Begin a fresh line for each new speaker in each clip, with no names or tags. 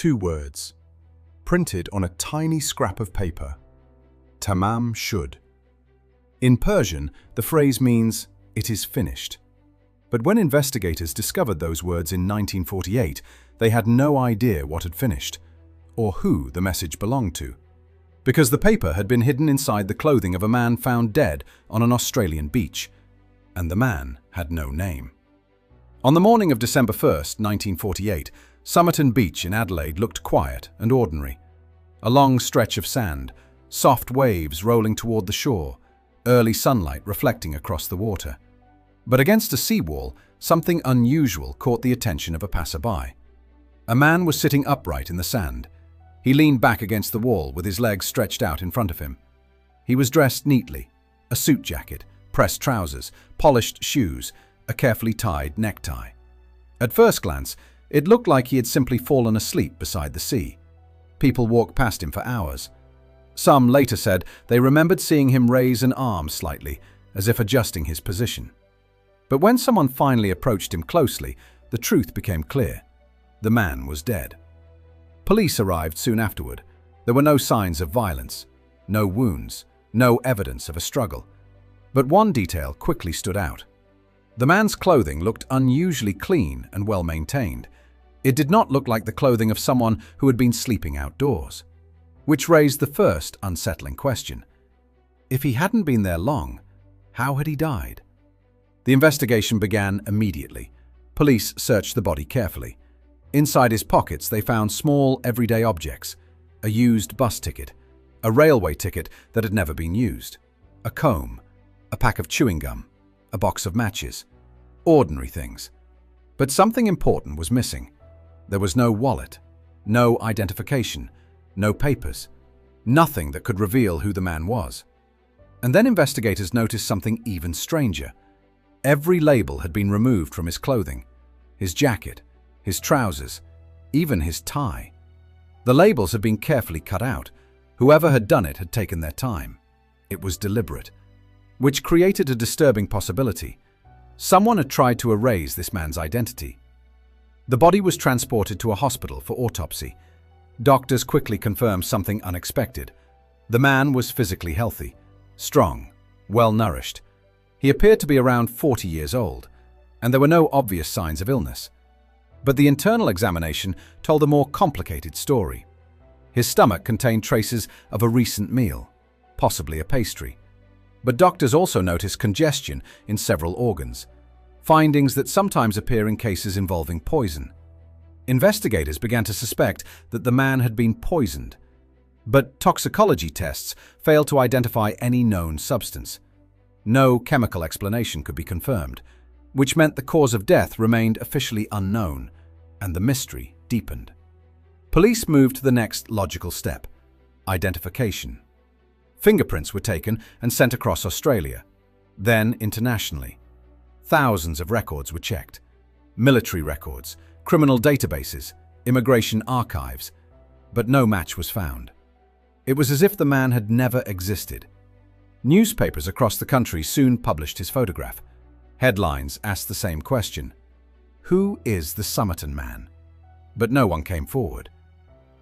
two words, printed on a tiny scrap of paper: Tamám Shud. In Persian, the phrase means, "it is finished." But when investigators discovered those words in 1948, they had no idea what had finished, or who the message belonged to, because the paper had been hidden inside the clothing of a man found dead on an Australian beach, and the man had no name. On the morning of December 1st, 1948, Somerton Beach in Adelaide looked quiet and ordinary. A long stretch of sand, soft waves rolling toward the shore, early sunlight reflecting across the water. But against a seawall, something unusual caught the attention of a passerby. A man was sitting upright in the sand. He leaned back against the wall with his legs stretched out in front of him. He was dressed neatly: a suit jacket, pressed trousers, polished shoes, a carefully tied necktie. At first glance, it looked like he had simply fallen asleep beside the sea. People walked past him for hours. Some later said they remembered seeing him raise an arm slightly, as if adjusting his position. But when someone finally approached him closely, the truth became clear. The man was dead. Police arrived soon afterward. There were no signs of violence, no wounds, no evidence of a struggle. But one detail quickly stood out. The man's clothing looked unusually clean and well-maintained. It did not look like the clothing of someone who had been sleeping outdoors, which raised the first unsettling question. If he hadn't been there long, how had he died? The investigation began immediately. Police searched the body carefully. Inside his pockets, they found small, everyday objects: a used bus ticket, a railway ticket that had never been used, a comb, a pack of chewing gum, a box of matches. Ordinary things. But something important was missing. There was no wallet, no identification, no papers, nothing that could reveal who the man was. And then investigators noticed something even stranger. Every label had been removed from his clothing: his jacket, his trousers, even his tie. The labels had been carefully cut out. Whoever had done it had taken their time. It was deliberate, which created a disturbing possibility. Someone had tried to erase this man's identity. The body was transported to a hospital for autopsy. Doctors quickly confirmed something unexpected. The man was physically healthy, strong, well-nourished. He appeared to be around 40 years old, and there were no obvious signs of illness. But the internal examination told a more complicated story. His stomach contained traces of a recent meal, possibly a pastry. But doctors also noticed congestion in several organs, findings that sometimes appear in cases involving poison. Investigators began to suspect that the man had been poisoned, but toxicology tests failed to identify any known substance. No chemical explanation could be confirmed, which meant the cause of death remained officially unknown, and the mystery deepened. Police moved to the next logical step: identification. Fingerprints were taken and sent across Australia, then internationally. Thousands of records were checked: military records, criminal databases, immigration archives, but no match was found. It was as if the man had never existed. Newspapers across the country soon published his photograph. Headlines asked the same question: who is the Somerton man? But no one came forward.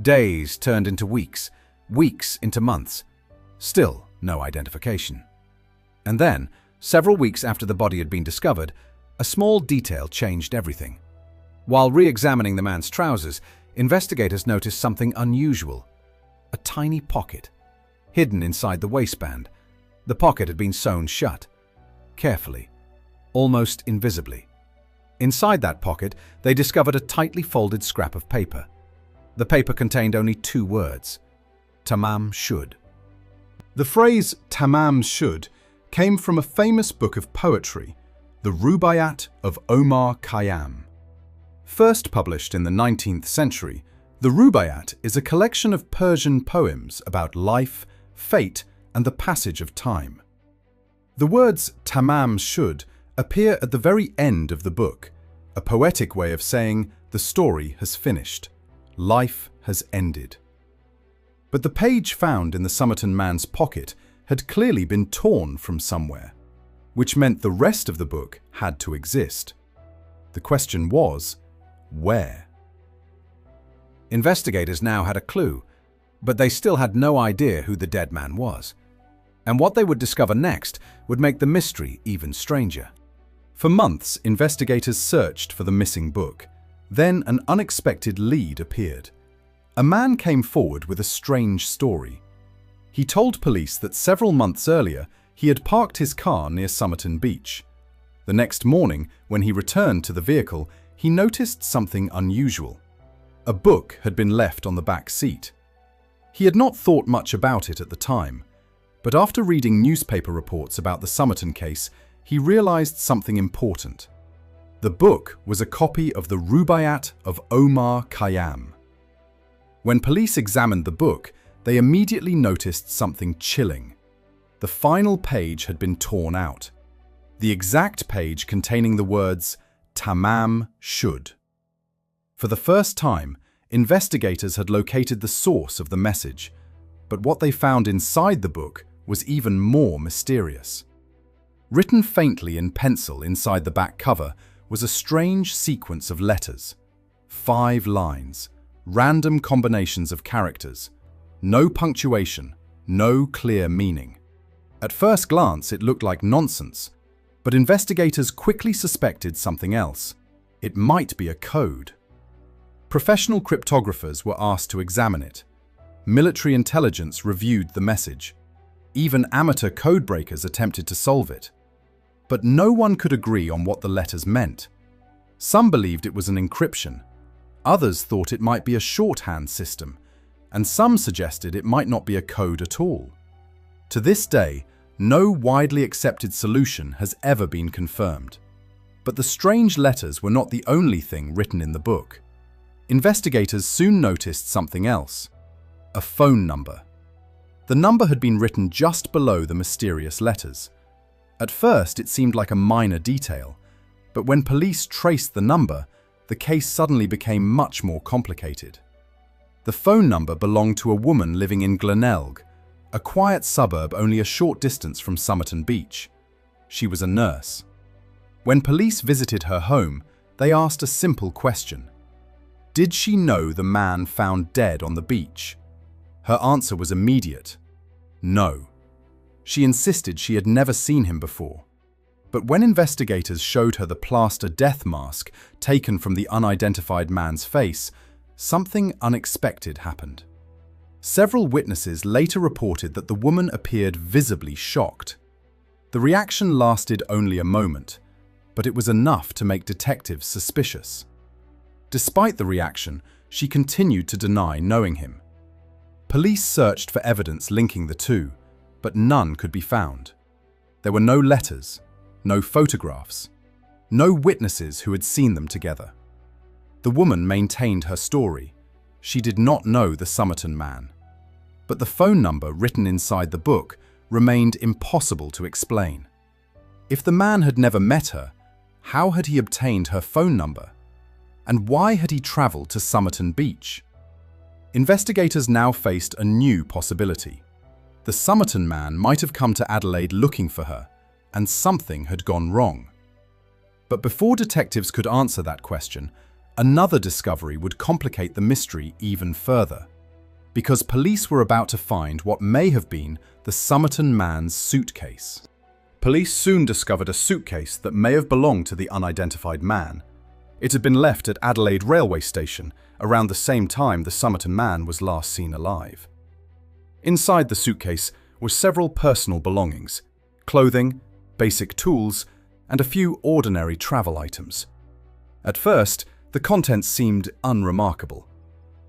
Days turned into weeks, weeks into months. Still no identification. And then, several weeks after the body had been discovered, a small detail changed everything. While re-examining the man's trousers, investigators noticed something unusual: a tiny pocket, hidden inside the waistband. The pocket had been sewn shut, carefully, almost invisibly. Inside that pocket, they discovered a tightly folded scrap of paper. The paper contained only two words: Tamám Shud. The phrase Tamám Shud came from a famous book of poetry, the Rubaiyat of Omar Khayyam. First published in the 19th century, the Rubaiyat is a collection of Persian poems about life, fate, and the passage of time. The words Tamám Shud appear at the very end of the book, a poetic way of saying the story has finished, life has ended. But the page found in the Somerton man's pocket had clearly been torn from somewhere, which meant the rest of the book had to exist. The question was, where? Investigators now had a clue, but they still had no idea who the dead man was. And what they would discover next would make the mystery even stranger. For months, investigators searched for the missing book. Then an unexpected lead appeared. A man came forward with a strange story. He told police that several months earlier, he had parked his car near Somerton Beach. The next morning, when he returned to the vehicle, he noticed something unusual. A book had been left on the back seat. He had not thought much about it at the time, but after reading newspaper reports about the Somerton case, he realized something important. The book was a copy of the Rubaiyat of Omar Khayyam. When police examined the book, they immediately noticed something chilling. The final page had been torn out. The exact page containing the words Tamám Shud. For the first time, investigators had located the source of the message, but what they found inside the book was even more mysterious. Written faintly in pencil inside the back cover was a strange sequence of letters. 5 lines, random combinations of characters, no punctuation, no clear meaning. At first glance, it looked like nonsense, but investigators quickly suspected something else. It might be a code. Professional cryptographers were asked to examine it. Military intelligence reviewed the message. Even amateur codebreakers attempted to solve it. But no one could agree on what the letters meant. Some believed it was an encryption. Others thought it might be a shorthand system, and some suggested it might not be a code at all. To this day, no widely accepted solution has ever been confirmed. But the strange letters were not the only thing written in the book. Investigators soon noticed something else: a phone number. The number had been written just below the mysterious letters. At first, it seemed like a minor detail, but when police traced the number, the case suddenly became much more complicated. The phone number belonged to a woman living in Glenelg, a quiet suburb only a short distance from Somerton Beach. She was a nurse. When police visited her home, they asked a simple question. Did she know the man found dead on the beach? Her answer was immediate. No. She insisted she had never seen him before. But when investigators showed her the plaster death mask taken from the unidentified man's face, something unexpected happened. Several witnesses later reported that the woman appeared visibly shocked. The reaction lasted only a moment, but it was enough to make detectives suspicious. Despite the reaction, she continued to deny knowing him. Police searched for evidence linking the two, but none could be found. There were no letters, no photographs, no witnesses who had seen them together. The woman maintained her story. She did not know the Somerton man. But the phone number written inside the book remained impossible to explain. If the man had never met her, how had he obtained her phone number? And why had he traveled to Somerton Beach? Investigators now faced a new possibility. The Somerton man might have come to Adelaide looking for her, and something had gone wrong. But before detectives could answer that question, another discovery would complicate the mystery even further, because police were about to find what may have been the Somerton man's suitcase. Police soon discovered a suitcase that may have belonged to the unidentified man. It had been left at Adelaide railway station around the same time the Somerton man was last seen alive. Inside the suitcase were several personal belongings, clothing, basic tools, and a few ordinary travel items. At first, the contents seemed unremarkable,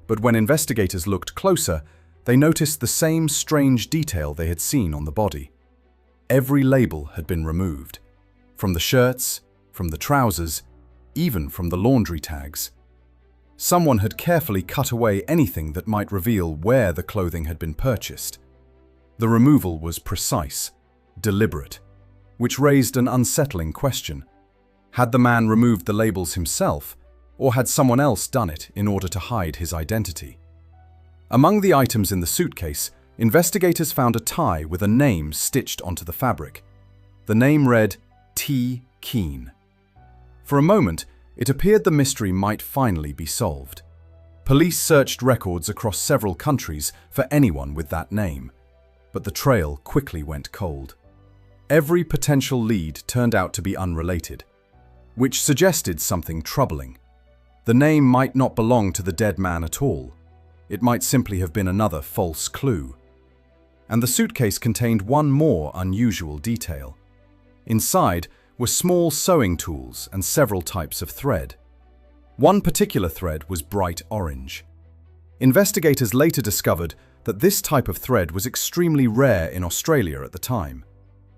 but when investigators looked closer, they noticed the same strange detail they had seen on the body. Every label had been removed, from the shirts, from the trousers, even from the laundry tags. Someone had carefully cut away anything that might reveal where the clothing had been purchased. The removal was precise, deliberate, which raised an unsettling question. Had the man removed the labels himself, or had someone else done it in order to hide his identity? Among the items in the suitcase, investigators found a tie with a name stitched onto the fabric. The name read T. Keane. For a moment, it appeared the mystery might finally be solved. Police searched records across several countries for anyone with that name, but the trail quickly went cold. Every potential lead turned out to be unrelated, which suggested something troubling. The name might not belong to the dead man at all. It might simply have been another false clue. And the suitcase contained one more unusual detail. Inside were small sewing tools and several types of thread. One particular thread was bright orange. Investigators later discovered that this type of thread was extremely rare in Australia at the time,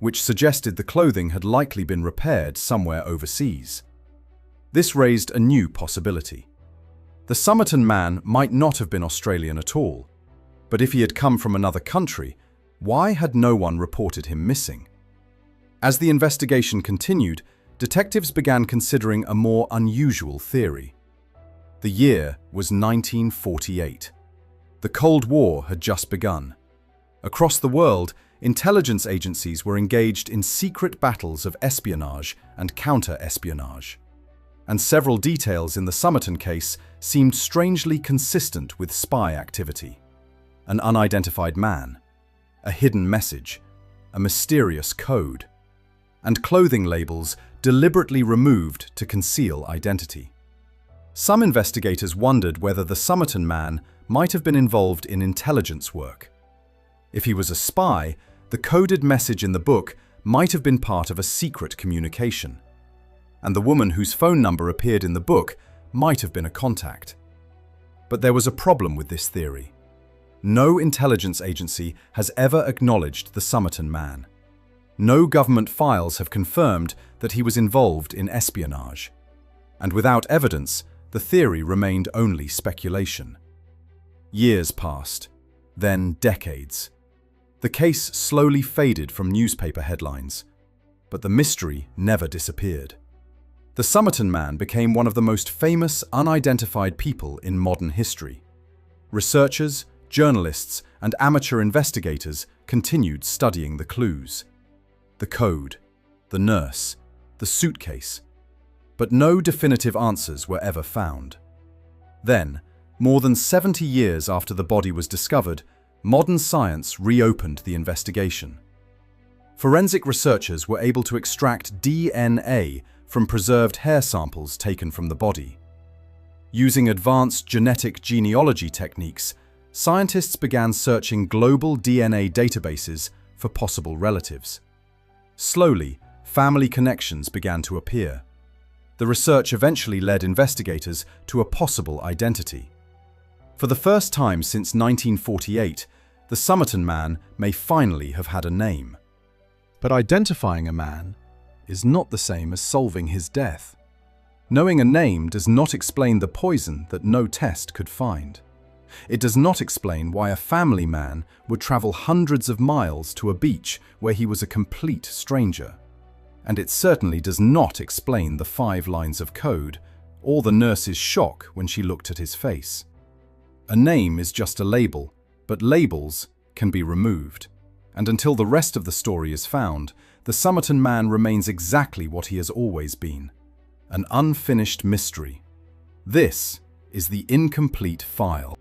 which suggested the clothing had likely been repaired somewhere overseas. This raised a new possibility. The Somerton man might not have been Australian at all, but if he had come from another country, why had no one reported him missing? As the investigation continued, detectives began considering a more unusual theory. The year was 1948. The Cold War had just begun. Across the world, intelligence agencies were engaged in secret battles of espionage and counter-espionage. And several details in the Somerton case seemed strangely consistent with spy activity. An unidentified man, a hidden message, a mysterious code, and clothing labels deliberately removed to conceal identity. Some investigators wondered whether the Somerton man might have been involved in intelligence work. If he was a spy, the coded message in the book might have been part of a secret communication. And the woman whose phone number appeared in the book might have been a contact. But there was a problem with this theory. No intelligence agency has ever acknowledged the Somerton man. No government files have confirmed that he was involved in espionage. And without evidence, the theory remained only speculation. Years passed, then decades. The case slowly faded from newspaper headlines, but the mystery never disappeared. The Somerton man became one of the most famous unidentified people in modern history. Researchers, journalists, and amateur investigators continued studying the clues. The code, the nurse, the suitcase. But no definitive answers were ever found. Then, more than 70 years after the body was discovered, modern science reopened the investigation. Forensic researchers were able to extract DNA from preserved hair samples taken from the body. Using advanced genetic genealogy techniques, scientists began searching global DNA databases for possible relatives. Slowly, family connections began to appear. The research eventually led investigators to a possible identity. For the first time since 1948, the Somerton man may finally have had a name. But identifying a man is not the same as solving his death. Knowing a name does not explain the poison that no test could find. It does not explain why a family man would travel hundreds of miles to a beach where he was a complete stranger. And it certainly does not explain the 5 lines of code or the nurse's shock when she looked at his face. A name is just a label, but labels can be removed. And until the rest of the story is found, the Somerton man remains exactly what he has always been: an unfinished mystery. This is the incomplete file.